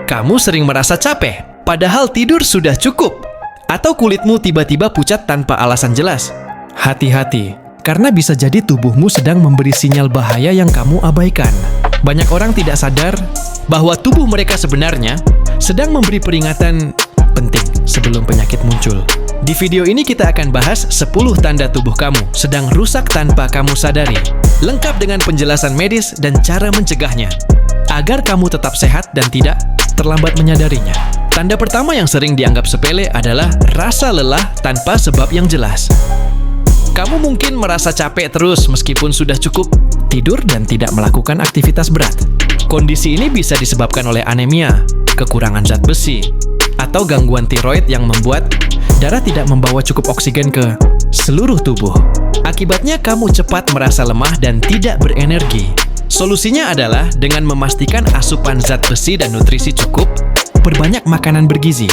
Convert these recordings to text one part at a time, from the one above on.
Kamu sering merasa capek, padahal tidur sudah cukup. Atau kulitmu tiba-tiba pucat tanpa alasan jelas. Hati-hati, karena bisa jadi tubuhmu sedang memberi sinyal bahaya yang kamu abaikan. Banyak orang tidak sadar bahwa tubuh mereka sebenarnya sedang memberi peringatan penting sebelum penyakit muncul. Di video ini kita akan bahas 10 tanda tubuh kamu sedang rusak tanpa kamu sadari, lengkap dengan penjelasan medis dan cara mencegahnya, agar kamu tetap sehat dan tidak terlambat menyadarinya. Tanda pertama yang sering dianggap sepele adalah rasa lelah tanpa sebab yang jelas. Kamu mungkin merasa capek terus meskipun sudah cukup tidur dan tidak melakukan aktivitas berat. Kondisi ini bisa disebabkan oleh anemia, kekurangan zat besi, atau gangguan tiroid yang membuat darah tidak membawa cukup oksigen ke seluruh tubuh. Akibatnya kamu cepat merasa lemah dan tidak berenergi. Solusinya adalah dengan memastikan asupan zat besi dan nutrisi cukup, perbanyak makanan bergizi,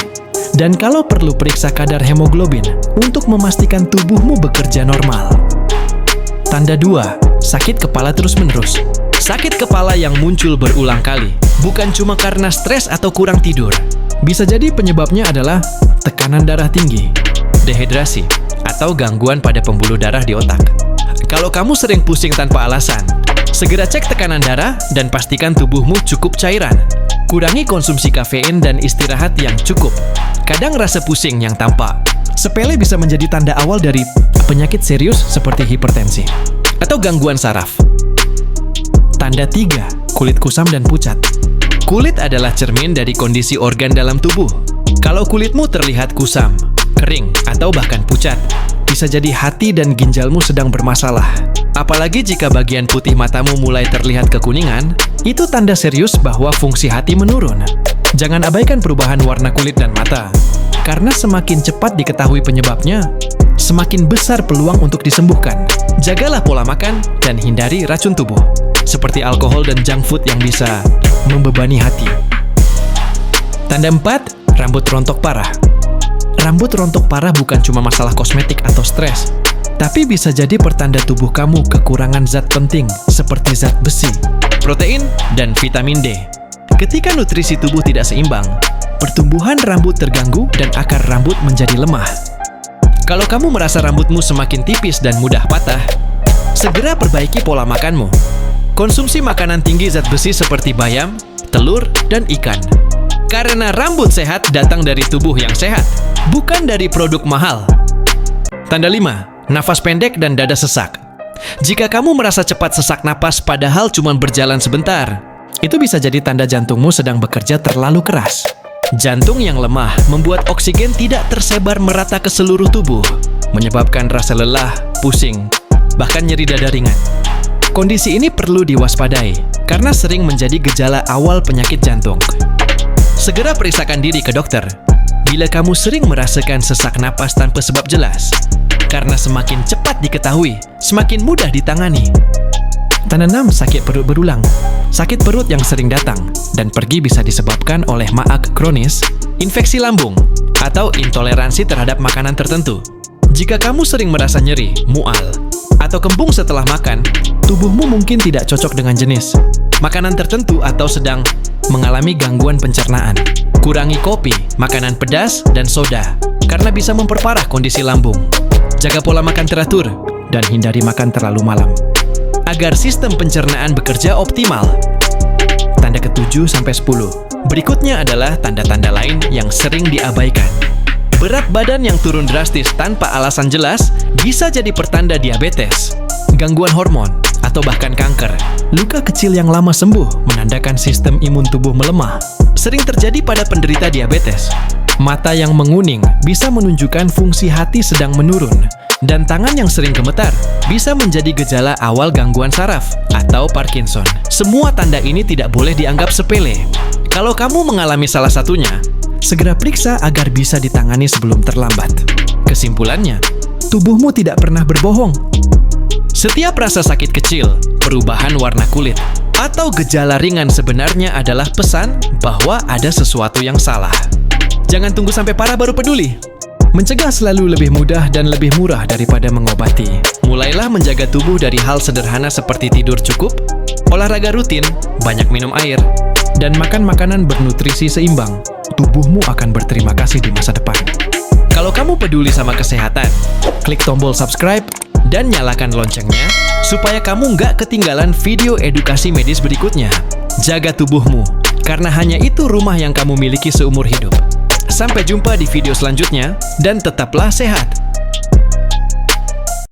dan kalau perlu periksa kadar hemoglobin untuk memastikan tubuhmu bekerja normal. Tanda 2, sakit kepala terus-menerus. Sakit kepala yang muncul berulang kali, bukan cuma karena stres atau kurang tidur. Bisa jadi penyebabnya adalah tekanan darah tinggi, dehidrasi, atau gangguan pada pembuluh darah di otak. Kalau kamu sering pusing tanpa alasan, segera cek tekanan darah dan pastikan tubuhmu cukup cairan. Kurangi konsumsi kafein dan istirahat yang cukup. Kadang rasa pusing yang tampak sepele bisa menjadi tanda awal dari penyakit serius seperti hipertensi atau gangguan saraf. Tanda 3, kulit kusam dan pucat. Kulit adalah cermin dari kondisi organ dalam tubuh. Kalau kulitmu terlihat kusam, kering, atau bahkan pucat, bisa jadi hati dan ginjalmu sedang bermasalah. Apalagi jika bagian putih matamu mulai terlihat kekuningan, itu tanda serius bahwa fungsi hati menurun. Jangan abaikan perubahan warna kulit dan mata, karena semakin cepat diketahui penyebabnya, semakin besar peluang untuk disembuhkan. Jagalah pola makan dan hindari racun tubuh, seperti alkohol dan junk food yang bisa membebani hati. Tanda 4, rambut rontok parah. Rambut rontok parah bukan cuma masalah kosmetik atau stres, tapi bisa jadi pertanda tubuh kamu kekurangan zat penting seperti zat besi, protein, dan vitamin D. Ketika nutrisi tubuh tidak seimbang, pertumbuhan rambut terganggu dan akar rambut menjadi lemah. Kalau kamu merasa rambutmu semakin tipis dan mudah patah, segera perbaiki pola makanmu. Konsumsi makanan tinggi zat besi seperti bayam, telur, dan ikan. Karena rambut sehat datang dari tubuh yang sehat, bukan dari produk mahal. Tanda 5, nafas pendek dan dada sesak. Jika kamu merasa cepat sesak napas padahal cuma berjalan sebentar, itu bisa jadi tanda jantungmu sedang bekerja terlalu keras. Jantung yang lemah membuat oksigen tidak tersebar merata ke seluruh tubuh, menyebabkan rasa lelah, pusing, bahkan nyeri dada ringan. Kondisi ini perlu diwaspadai karena sering menjadi gejala awal penyakit jantung. Segera periksakan diri ke dokter bila kamu sering merasakan sesak napas tanpa sebab jelas, karena semakin cepat diketahui, semakin mudah ditangani. Tanda 6, sakit perut berulang. Sakit perut yang sering datang dan pergi bisa disebabkan oleh maag kronis, infeksi lambung, atau intoleransi terhadap makanan tertentu. Jika kamu sering merasa nyeri, mual, atau kembung setelah makan, tubuhmu mungkin tidak cocok dengan jenis makanan tertentu atau sedang mengalami gangguan pencernaan. Kurangi kopi, makanan pedas, dan soda, karena bisa memperparah kondisi lambung. Jaga pola makan teratur, dan hindari makan terlalu malam, agar sistem pencernaan bekerja optimal. Tanda ke-7-10. Berikutnya adalah tanda-tanda lain yang sering diabaikan. Berat badan yang turun drastis tanpa alasan jelas bisa jadi pertanda diabetes, gangguan hormon, atau bahkan kanker. Luka kecil yang lama sembuh menandakan sistem imun tubuh melemah. Sering terjadi pada penderita diabetes. Mata yang menguning bisa menunjukkan fungsi hati sedang menurun, dan tangan yang sering gemetar bisa menjadi gejala awal gangguan saraf atau Parkinson. Semua tanda ini tidak boleh dianggap sepele. Kalau kamu mengalami salah satunya, segera periksa agar bisa ditangani sebelum terlambat. Kesimpulannya, tubuhmu tidak pernah berbohong. Setiap rasa sakit kecil, perubahan warna kulit, atau gejala ringan sebenarnya adalah pesan bahwa ada sesuatu yang salah. Jangan tunggu sampai parah baru peduli. Mencegah selalu lebih mudah dan lebih murah daripada mengobati. Mulailah menjaga tubuh dari hal sederhana seperti tidur cukup, olahraga rutin, banyak minum air, dan makan makanan bernutrisi seimbang, tubuhmu akan berterima kasih di masa depan. Kalau kamu peduli sama kesehatan, klik tombol subscribe dan nyalakan loncengnya supaya kamu nggak ketinggalan video edukasi medis berikutnya. Jaga tubuhmu, karena hanya itu rumah yang kamu miliki seumur hidup. Sampai jumpa di video selanjutnya, dan tetaplah sehat.